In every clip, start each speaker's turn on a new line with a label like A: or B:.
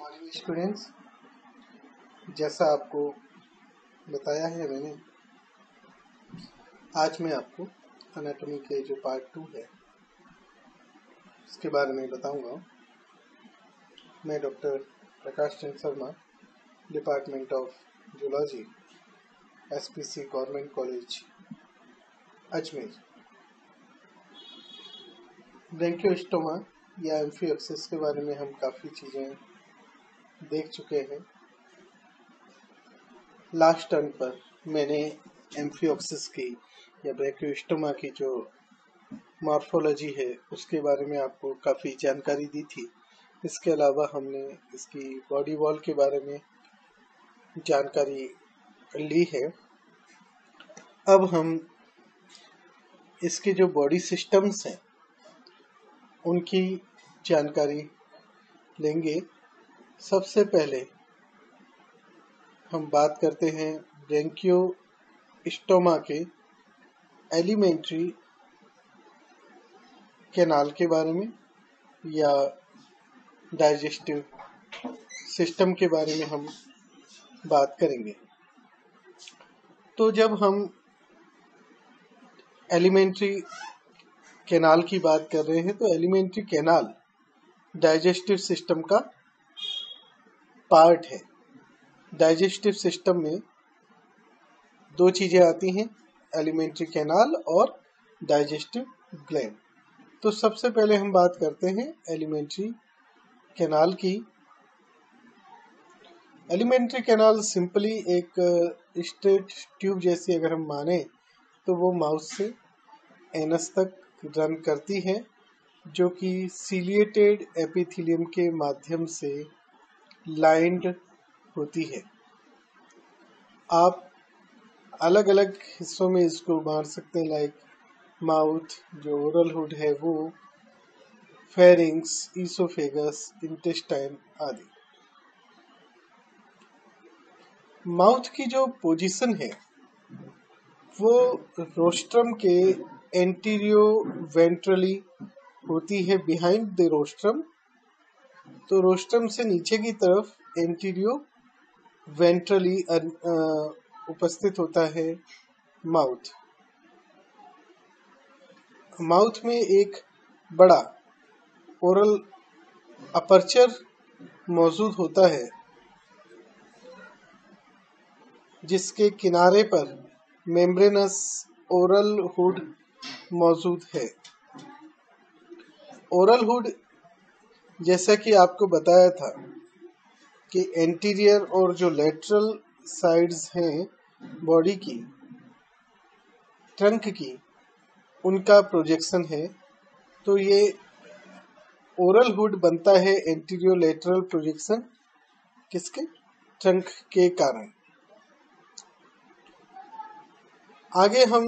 A: Morning students, जैसा आपको बताया है मैंने, आज मैं आपको एनाटॉमी के जो पार्ट 2 है उसके बारे में बताऊंगा। मैं doctor Prakash Chandra Sharma, department of zoology, SPC government college Ajmer. Branchiostoma या एम्फियोक्सिस के बारे में हम काफ़ी चीज़ें देख चुके हैं। लास्ट टर्न पर मैंने एम्फियोक्सिस की या ब्रैंकियोस्टोमा की जो मॉर्फोलॉजी है उसके बारे में आपको काफ़ी जानकारी दी थी। इसके अलावा हमने इसकी बॉडी वॉल के बारे में जानकारी ली है। अब हम इसके जो बॉडी सिस्टम्स हैं उनकी जानकारी लेंगे। सबसे पहले हम बात करते हैं ब्रैंकियोस्टोमा के एलिमेंट्री कैनाल के बारे में या डाइजेस्टिव सिस्टम के बारे में हम बात करेंगे। तो जब हम एलिमेंट्री कैनाल की बात कर रहे हैं तो एलिमेंट्री कैनाल डाइजेस्टिव सिस्टम का पार्ट है। डाइजेस्टिव सिस्टम में दो चीजें आती हैं, एलिमेंट्री कैनाल और डाइजेस्टिव ग्लैंड। तो सबसे पहले हम बात करते हैं एलिमेंट्री कैनाल की। एलिमेंट्री कैनाल सिंपली एक स्ट्रेट ट्यूब जैसी अगर हम माने तो वो माउथ से एनस तक रन करती है, जो कि सीलिएटेड एपिथेलियम के माध्यम से लाइंड होती है। आप अलग अलग हिस्सों में इसको बांट सकते हैं, लाइक माउथ, जो ओरल हुड है वो, फेरिंग्स, ईसोफेगस, इंटेस्टाइन आदि। माउथ की जो पोजीशन है वो रोस्ट्रम के एंटीरियो वेंट्रली होती है, बिहाइंड द रोस्ट्रम। तो रोस्ट्रम से नीचे की तरफ एंटीरियो वेंट्रली उपस्थित होता है माउथ। माउथ में एक बड़ा ओरल अपर्चर मौजूद होता है, जिसके किनारे पर मेम्ब्रेनस ओरल हुड मौजूद है। ओरल हुड, जैसा कि आपको बताया था कि एंटीरियर और जो लेटरल साइड्स हैं बॉडी की, ट्रंक की, उनका प्रोजेक्शन है। तो ये ओरल हुड बनता है एंटीरियो लेटरल प्रोजेक्शन किसके, ट्रंक के कारण। आगे हम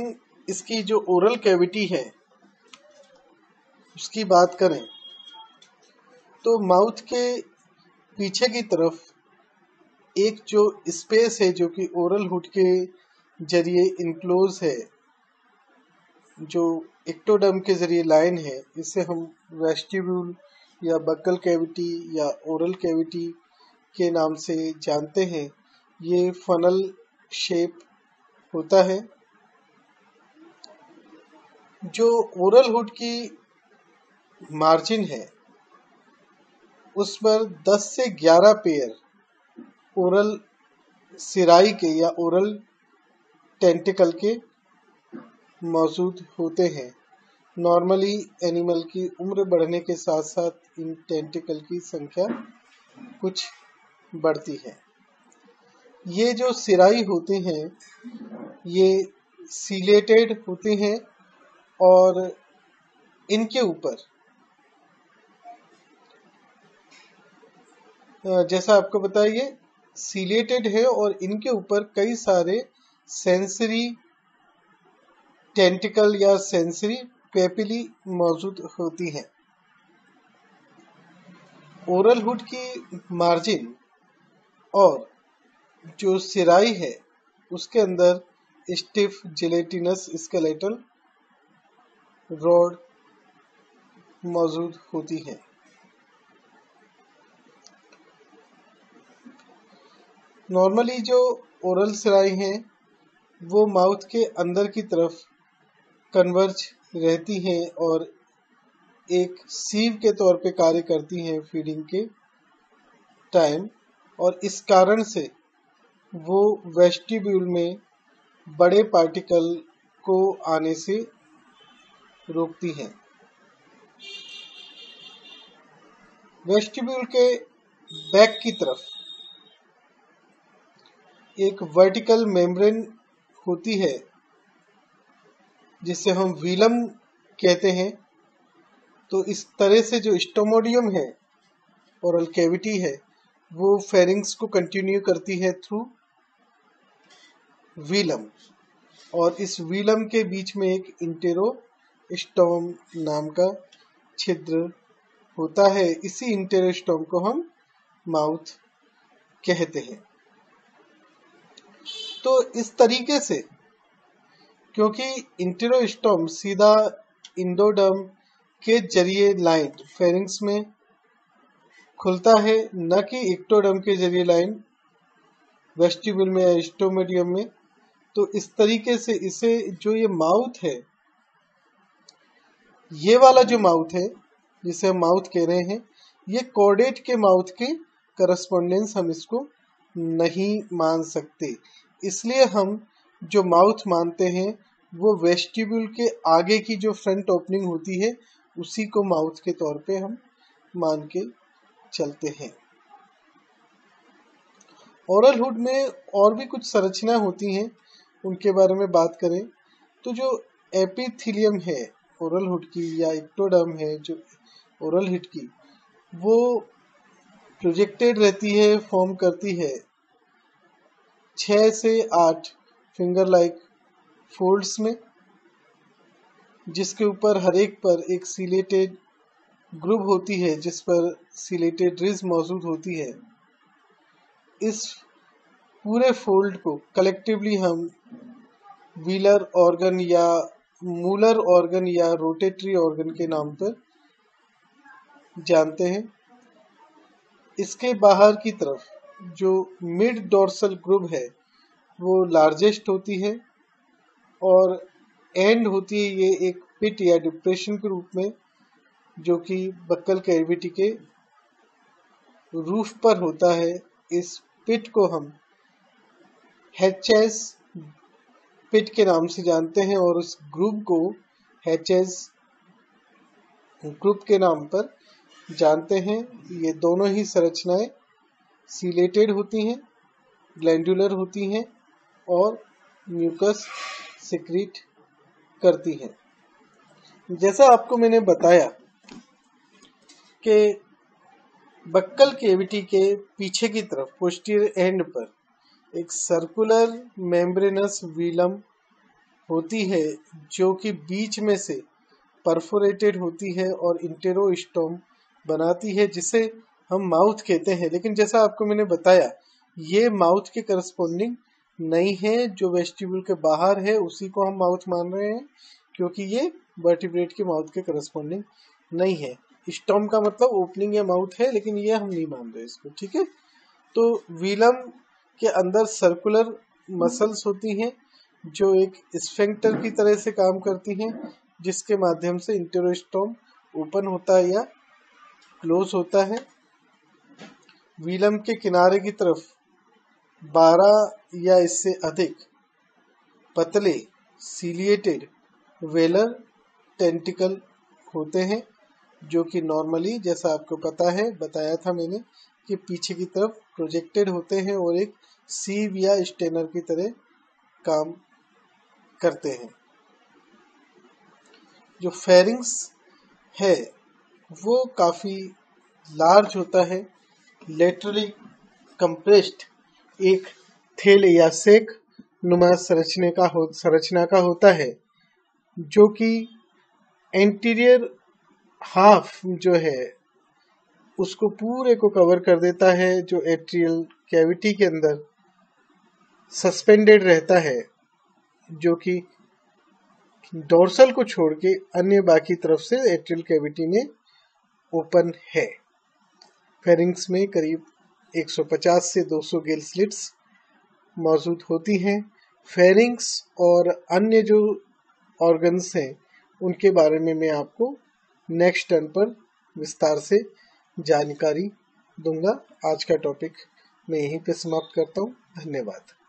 A: इसकी जो ओरल कैविटी है उसकी बात करें तो माउथ के पीछे की तरफ एक जो स्पेस है जो कि ओरल हुड के जरिए इनक्लोज है, जो एक्टोडर्म के जरिए लाइन है, इसे हम वेस्टिब्यूल या बक्कल कैविटी या ओरल कैविटी के नाम से जानते हैं। ये फनल शेप होता है। जो ओरल हुड की मार्जिन है उस पर 10 से 11 पेयर ओरल सिराई के या ओरल टेंटिकल के मौजूद होते हैं। नॉर्मली एनिमल की उम्र बढ़ने के साथ साथ इन टेंटिकल की संख्या कुछ बढ़ती है। ये जो सिराई होते हैं ये सीलेटेड होते हैं और इनके ऊपर, जैसा आपको बताया, ये सीलेटेड है और इनके ऊपर कई सारे सेंसरी टेंटिकल या सेंसरी पेपिली मौजूद होती हैं। ओरल हुड की मार्जिन और जो सिराई है उसके अंदर स्टिफ जिलेटिनस स्केलेटल रॉड मौजूद होती है। नॉर्मली जो ओरल सिराई हैं वो माउथ के अंदर की तरफ कन्वर्ज रहती हैं और एक सीव के तौर पे कार्य करती हैं फीडिंग के टाइम, और इस कारण से वो वेस्टिब्यूल में बड़े पार्टिकल को आने से रोकती हैं। वेस्टिब्यूल के बैक की तरफ एक वर्टिकल मेम्ब्रेन होती है जिसे हम वीलम कहते हैं। तो इस तरह से जो स्टोमोडियम है, ओरल कैविटी है, वो फेरिंग्स को कंटिन्यू करती है थ्रू वीलम, और इस वीलम के बीच में एक इंटेरोस्टोम नाम का छिद्र होता है। इसी इंटेरोस्टोम को हम माउथ कहते हैं। तो इस तरीके से, क्योंकि इंटेरोस्टोम सीधा इंडोडर्म के जरिए लाइन फेरिंग्स में खुलता है, न कि इक्टोडर्म के जरिए लाइन वेस्टिब्यूल में या स्टोमेडियम में। तो इस तरीके से इसे जो ये माउथ है, ये वाला जो माउथ है जिसे हम माउथ कह रहे हैं, ये कॉर्डेट के माउथ के करस्पॉन्डेंस हम इसको नहीं मान सकते। इसलिए हम जो माउथ मानते हैं वो वेस्टिब्यूल के आगे की जो फ्रंट ओपनिंग होती है उसी को माउथ के तौर पे हम मान के चलते हैं। ओरल हुड में और भी कुछ संरचना होती हैं, उनके बारे में बात करें तो जो एपिथेलियम है ओरल हुड की या इक्टोडर्म है जो ओरल हुड की, वो प्रोजेक्टेड रहती है, फॉर्म करती है 6 से 8 फिंगर लाइक फोल्ड्स में, जिसके ऊपर हर एक पर एक सिलेटेड ग्रुव होती है जिस पर सिलेटेड रिज मौजूद होती है। इस पूरे फोल्ड को कलेक्टिवली हम व्हीलर ऑर्गन या मूलर ऑर्गन या रोटेटरी ऑर्गन के नाम पर जानते हैं। इसके बाहर की तरफ जो मिड डोर्सल ग्रुव है वो लार्जेस्ट होती है, और एंड होती है ये एक पिट या डिप्रेशन के रूप में, जो कि बक्कल कैविटी के रूफ पर होता है। इस पिट को हम हैचेस पिट के नाम से जानते हैं और उस ग्रुप को हैचेस ग्रुप के नाम पर जानते हैं। ये दोनों ही संरचनाएं सिलेटेड होती हैं, ग्लैंडुलर होती हैं और म्यूकस सिक्रीट करती हैं। जैसा आपको मैंने बताया कि बक्कल कैविटी के पीछे की तरफ पोस्टीरियर एंड पर एक सर्कुलर मेम्ब्रेनस व्हीलम होती है जो कि बीच में से परफोरेटेड होती है और इंटेरोस्टोम बनाती है, जिसे हम माउथ कहते हैं। लेकिन जैसा आपको मैंने बताया, ये माउथ के करस्पॉन्डिंग नहीं है। जो वेस्टिब्यूल के बाहर है उसी को हम माउथ मान रहे हैं, क्योंकि ये वर्टिब्रेट के माउथ के करस्पॉन्डिंग नहीं है। स्टोम का मतलब ओपनिंग या माउथ है, लेकिन ये हम नहीं मान रहे इसको, ठीक है। तो व्हीलम के अंदर सर्कुलर मसल्स होती हैं जो एक स्फिंक्टर की तरह से काम करती हैं, जिसके माध्यम से इंटेरोस्टोम ओपन होता है या क्लोज होता है। व्हीलम के किनारे की तरफ 12 या इससे अधिक पतले सिलिएटेड वेलर टेंटिकल होते हैं, जो कि नॉर्मली, जैसा आपको पता है, बताया था मैंने, कि पीछे की तरफ प्रोजेक्टेड होते हैं और एक सीव या स्टेनर की तरह काम करते हैं। जो फेरिंग्स है वो काफ़ी लार्ज होता है, लेटरली कंप्रेस्ड एक थेल या सेक नुमा संरचना का होता है, जो कि एंटीरियर हाफ जो है उसको पूरे को कवर कर देता है, जो एट्रियल कैविटी के अंदर सस्पेंडेड रहता है, जो कि डोर्सल को छोड़ के अन्य बाकी तरफ से एट्रियल कैविटी में ओपन है। फेरिंग्स में करीब 150 से 200 गिल स्लिट्स मौजूद होती हैं। फेरिंग्स और अन्य जो ऑर्गन्स हैं उनके बारे में मैं आपको नेक्स्ट टर्न पर विस्तार से जानकारी दूंगा। आज का टॉपिक मैं यहीं पे समाप्त करता हूँ। धन्यवाद।